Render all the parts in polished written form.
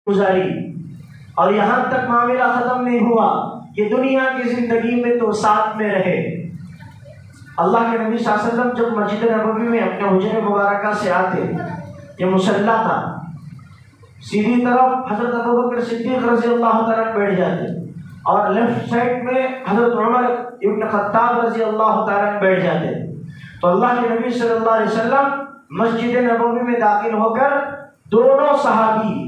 گزاری اور یہاں تک معاملہ ختم نہیں ہوا کہ دنیا کی زندگی میں تو ساتھ میں رہے۔ اللہ کے نبی صلی اللہ علیہ وسلم جب مسجد نبوی میں اپنے حجرے مبارکہ سے آتے، یہ مصلی تھا، سیدھی طرف حضرت ابوبکر صدیق رضی اللہ تعالیٰ بیٹھ جاتے اور لیفٹ سائڈ میں حضرت عمر ابن خطاب رضی اللہ تعالیٰ بیٹھ جاتے۔ تو اللہ کے نبی صلی اللہ علیہ وسلم مسجد نبوی میں داخل ہو کر دونوں صحابی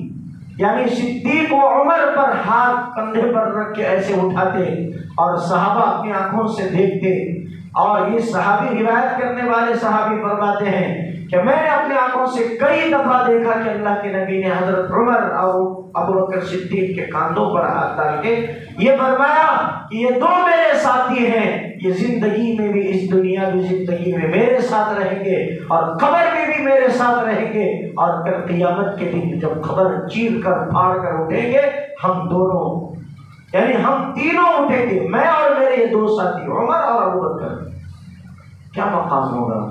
یعنی صدیق و عمر پر ہاتھ کندھے پر رکھ کے ایسے اٹھاتے اور صحابہ اپنی آنکھوں سے دیکھتے۔ اور یہ صحابی روایت کرنے والے صحابی فرماتے ہیں کہ میں نے اپنی آنکھوں سے کئی دفعہ دیکھا کہ اللہ کے نبی نے حضرت عمر اور ابوبکر صدیق کے کاندھوں پر ہاتھ ڈال کے یہ فرمایا کہ یہ دو میرے ساتھی ہیں، یہ زندگی میں بھی، اس دنیا کی زندگی میں میرے ساتھ رہیں گے اور قبر میں بھی میرے ساتھ رہیں گے، اور پھر قیامت کے دن جب خبر چیر کر پھاڑ کر اٹھیں گے ہم دونوں، یعنی ہم تینوں اٹھیں گے، میں اور میرے یہ دو ساتھی عمر اور ابوبکر۔ کیا مقام ہوگا،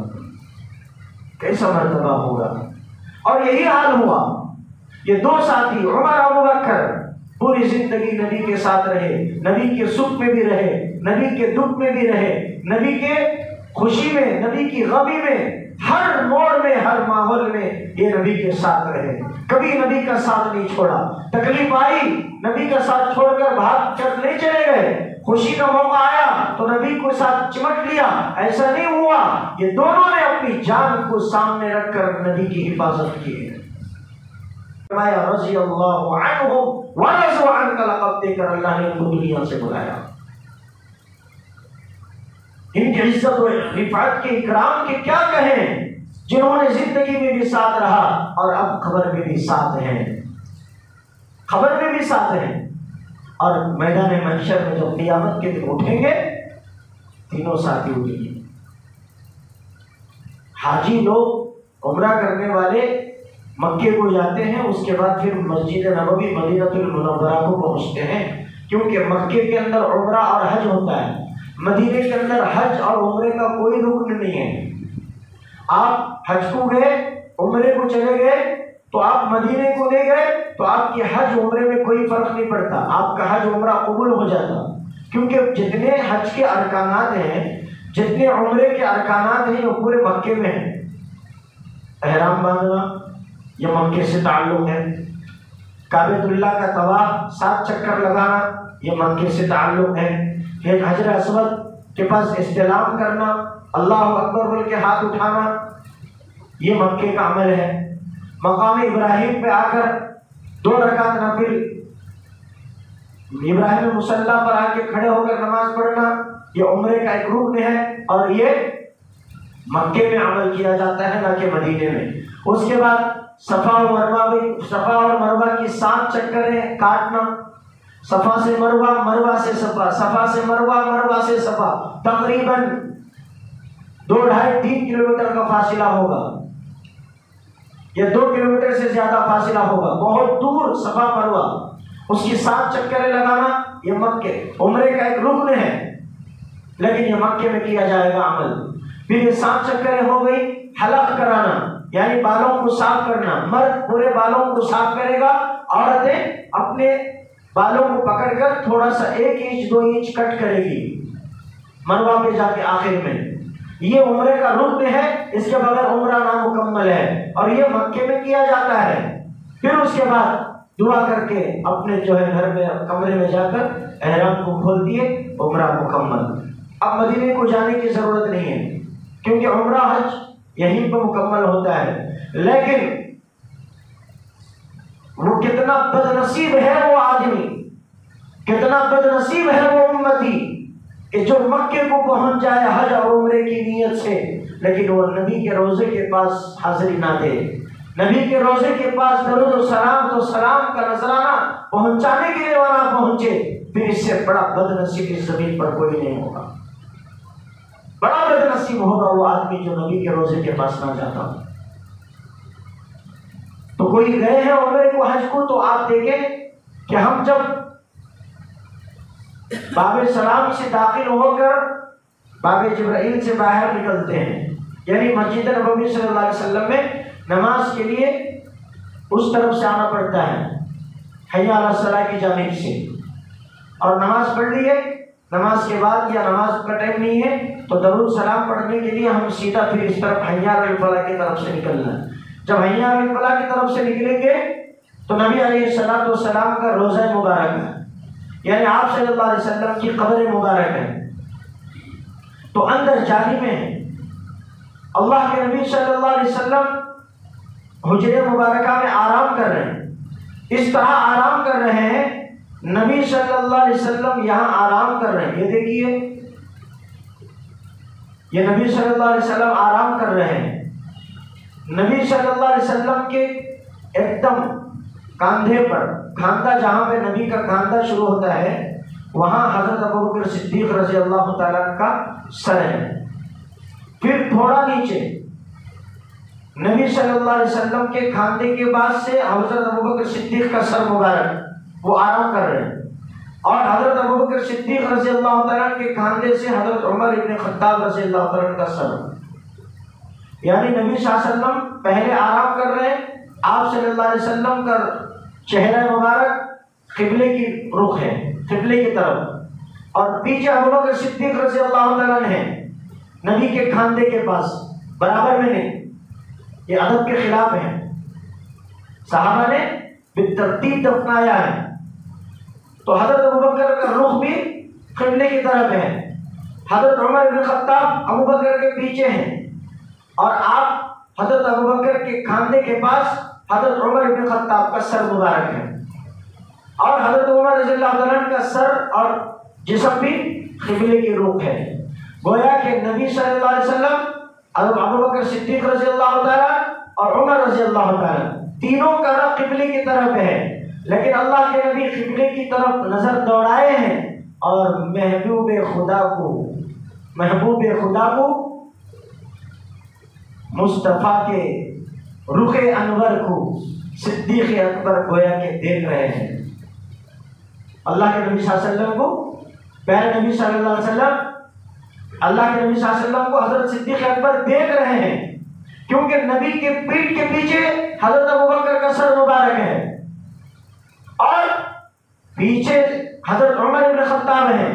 کیسا مرتبہ ہوگا؟ اور یہی حال ہوا، یہ دو ساتھی عمر اور ابوبکر پوری زندگی نبی کے ساتھ رہے، نبی کے سکھ میں بھی رہے، نبی کے دکھ میں بھی رہے، نبی کے خوشی میں، نبی کی غمی میں، ہر موڑ میں، ہر ماحول میں یہ نبی کے ساتھ رہے، کبھی نبی کا ساتھ نہیں چھوڑا۔ تکلیف آئی نبی کا ساتھ چھوڑ کر بھاگ کر نہیں چلے گئے، خوشی کا موقع آیا تو نبی کو ساتھ چمٹ لیا، ایسا نہیں ہوا۔ یہ دونوں نے اپنی جان کو سامنے رکھ کر نبی کی حفاظت کی ہے۔ رضی اللہ عنہم ورضوا عنہ کا لقب دے کر اللہ نے ان کو دنیا سے بلایا۔ ان کی عزت و رفعت کے اکرام کے کیا کہیں، جنہوں نے زندگی میں بھی ساتھ رہا اور اب خبر میں بھی ساتھ ہیں، خبر میں بھی ساتھ ہیں۔ اور میدان محشر میں جب قیامت کے دن اٹھیں گے تینوں ساتھی اٹھیں گے۔ حاجی لوگ عمرہ کرنے والے مکے کو جاتے ہیں، اس کے بعد پھر مسجد نبوی مدینہ المنورہ کو پہنچتے ہیں، کیونکہ مکے کے اندر عمرہ اور حج ہوتا ہے، مدینے کے اندر حج اور عمرے کا کوئی رکن نہیں ہے۔ آپ حج کو گئے، عمرے کو چلے گئے تو آپ مدینے کو لے گئے تو آپ کی حج عمرے میں کوئی فرق نہیں پڑتا، آپ کا حج عمرہ قبول ہو جاتا، کیونکہ جتنے حج کے ارکانات ہیں، جتنے عمرے کے ارکانات ہیں وہ پورے مکے میں ہیں۔ احرام باندھنا یہ مکے سے تعلق ہے، کعبۃ اللہ کا طواف 7 چکر لگانا یہ مکے سے تعلق ہے، پھر حجر اسود کے پاس استلام کرنا، اللہ اکبر بول کے ہاتھ اٹھانا یہ مکے کا عمل ہے۔ مقام ابراہیم پہ آ کر 2 رکعت نفل، ابراہیم مصلی پر آ کے کھڑے ہو کر نماز پڑھنا یہ عمرے کا ایک رکن ہے، اور یہ مکے میں عمل کیا جاتا ہے نہ کہ مدینے میں۔ اس کے بعد صفا اور مروہ کی 7 چکریں کاٹنا، صفا سے مروہ، مروہ سے صفا، صفا سے مروہ، مروہ سے صفا، تقریباً 2.5-3 کلومیٹر کا فاصلہ ہوگا، یا 2 کلومیٹر سے زیادہ فاصلہ ہوگا، بہت دور صفا مروہ، اس کی 7 چکریں لگانا یہ مکے عمرے کا ایک رکن ہے، لیکن یہ مکے میں کیا جائے گا عمل۔ پھر یہ 7 چکریں ہو گئی، حلق کرانا یعنی بالوں کو صاف کرنا، مرد پورے بالوں کو صاف کرے گا، عورتیں اپنے بالوں کو پکڑ کر تھوڑا سا 1 انچ 2 انچ کٹ کرے گی مروہ پہ جا کے آخر میں۔ یہ عمرے کا رکن ہے، اس کے بغیر عمرہ نامکمل ہے، اور یہ مکے میں کیا جاتا ہے۔ پھر اس کے بعد دعا کر کے اپنے جو ہے گھر میں کمرے میں جا کر احرام کو کھول دیے، عمرہ مکمل۔ اب مدینے کو جانے کی ضرورت نہیں ہے، کیونکہ عمرہ حج یہیں پہ مکمل ہوتا ہے۔ لیکن وہ کتنا بد نصیب ہے وہ آدمی، کتنا بد نصیب ہے وہ امتی کہ جو مکے کو پہنچ جائے حج اور عمرے کی نیت سے، لیکن وہ نبی کے روضے کے پاس حاضری نہ دے، نبی کے روضے کے پاس درود و سلام تو سلام کا نذرانہ پہنچانے کے لیے وہاں پہنچے، پھر اس سے بڑا بد نصیب اس زمین پر کوئی نہیں ہوگا۔ بڑا بد نصیب ہوگا وہ آدمی جو نبی کے روضے کے پاس نہ جاتا۔ تو کوئی گئے ہیں عمرے کو حج کو تو آپ دیکھیں کہ ہم جب باب سلام سے داخل ہو کر باب جبرائیل سے باہر نکلتے ہیں، یعنی مسجد نبوی صلی اللہ علیہ وسلم میں نماز کے لیے اس طرف سے آنا پڑتا ہے، حی علی الصلاۃ کی جانب سے، اور نماز پڑھ لی ہے، نماز کے بعد یا نماز کا ٹائم نہیں ہے تو درود سلام پڑھنے کے لیے ہم سیدھا پھر اس طرف حی علی الفلاح کی طرف سے نکلنا ہے۔ جب حی علی الفلاح کی طرف سے نکلیں گے تو نبی علیہ الصلوۃ والسلام کا روضہ مبارک ہے، یعنی آپ صلی اللہ علیہ وسلم کی قبر مبارک ہے، تو اندر جانے میں ہے۔ اللہ کے نبی صلی اللہ علیہ وسلم حجرے مبارکہ میں آرام کر رہے ہیں، اس طرح آرام کر رہے ہیں، نبی صلی اللہ علیہ وسلم یہاں آرام کر رہے ہیں، یہ دیکھیے یہ نبی صلی اللہ علیہ وسلم آرام کر رہے ہیں۔ نبی صلی اللہ علیہ وسلم کے ایک دم کاندھے پر، کھاندہ جہاں پہ نبی کا کھاندہ شروع ہوتا ہے وہاں حضرت ابوبکر صدیق رضی اللہ تعالیٰ کا سر ہے، پھر تھوڑا نیچے نبی صلی اللہ علیہ وسلم کے کھاندے کے بعد سے حضرت ابوبکر صدیق کا سر مبارک، وہ آرام کر رہے ہیں، اور حضرت ابوبکر صدیق رضی اللہ تعالیٰ کے کھاندے سے حضرت عمر ابن خطاب رضی اللہ تعالیٰ کا سر، یعنی نبی صلی اللہ علیہ وسلم پہلے آرام کر رہے ہیں، آپ صلی اللہ علیہ وسلم کا چہرہ مبارک قبلے کی رخ ہے، قبلے کی طرف، اور پیچھے ابوبکر صدیق رضی اللہ تعالیٰ نے نبی کے کھاندے کے پاس، برابر میں نہیں، یہ ادب کے خلاف ہے، صحابہ نے بالترتیب دفنایا ہے، تو حضرت ابوبکر کا رخ بھی قبلے کی طرف ہے، حضرت عمر بن خطاب ابوبکر کے پیچھے ہیں، اور آپ حضرت ابوبکر کے کھاندے کے پاس حضرت عمر بن خطاب کا سر مبارک ہے، اور حضرت عمر رضی اللہ عنہ کا سر اور جسم بھی قبلے کی رخ ہے، گویا کہ نبی صلی اللہ علیہ وسلم، ابوبکر صدیق رضی اللہ تعالیٰ اور عمر رضی اللہ تعالیٰ تینوں کا رخ قبلے کی طرف ہے، لیکن اللہ کے نبی قبلے کی طرف نظر دوڑائے ہیں اور محبوب خدا کو مصطفیٰ کے رخ انور کو صدیق اکبر گویا کہ دیکھ رہے ہیں، اللہ کے نبی صلی اللہ علیہ وسلم کو، پیارے نبی صلی اللہ علیہ وسلم اللہ کے نبی صلی اللہ علیہ وسلم کو حضرت صدیق اکبر دیکھ رہے ہیں، کیونکہ نبی کے پیٹھ کے پیچھے حضرت ابوبکر کا سر مبارک ہے، اور پیچھے حضرت عمر بن خطاب ہیں،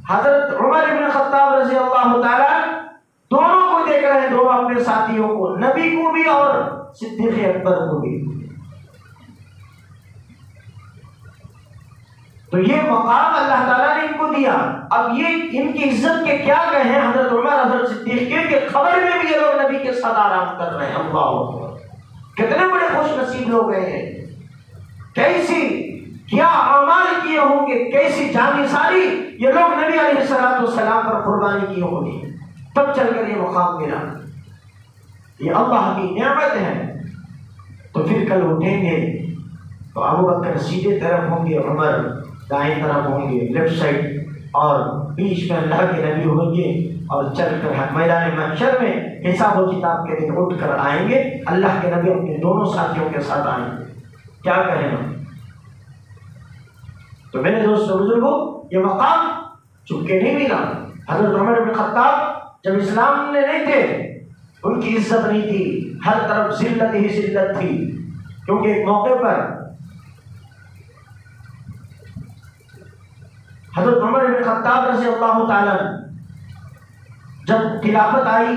حضرت عمر بن خطاب رضی اللہ تعالیٰ دونوں کو دیکھ رہے ہیں، دونوں اپنے ساتھیوں کو، نبی کو بھی اور صدیق اکبر کو بھی۔ تو یہ مقام اللہ تعالیٰ نے ان کو دیا۔ اب یہ ان کی عزت کے کیا کہیں حضرت عمر، حضرت صدیق کے، کہ خبر میں بھی یہ لوگ نبی کے ساتھ آرام کر رہے ہیں۔ اللہ اکبر، کتنے بڑے خوش نصیب لوگ ہیں، کیسی کیا اعمال کیے ہوں گے، کیسی جان نثاری یہ لوگ نبی علیہ الصلوۃ والسلام پر قربانی کی ہوگی، تب چل کر یہ مقام ملا۔ یہ اللہ کی نعمت ہے۔ تو پھر کل اٹھیں گے تو ابوبکر سیدھے طرف ہوں گے، عمر دائیں طرف ہوں گے، لیفٹ سائڈ، اور بیچ میں اللہ کے نبی ہوں گے، اور چل کر میدان محشر میں حساب و کتاب کے دن اٹھ کر آئیں گے، اللہ کے نبی اپنے دونوں ساتھیوں کے ساتھ آئیں گے۔ کیا کہیں ہم؟ تو میرے دوست بزرگوں، یہ مقام چپکے نہیں ملا۔ حضرت عمر بن خطاب جب اسلام میں نہیں تھے، ان کی عزت نہیں تھی، ہر طرف ذلت ہی ذلت تھی، کیونکہ ایک موقع پر حضرت عمر بن خطاب رضی اللہ تعالیٰ جب خلافت آئی،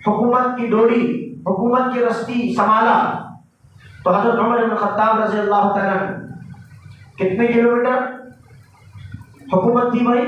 حکومت کی ڈوری، حکومت کی رستی سنبھالا، تو حضرت عمر بن خطاب رضی اللہ تعالیٰ کتنے کلومیٹر حکومت تھی بھائی؟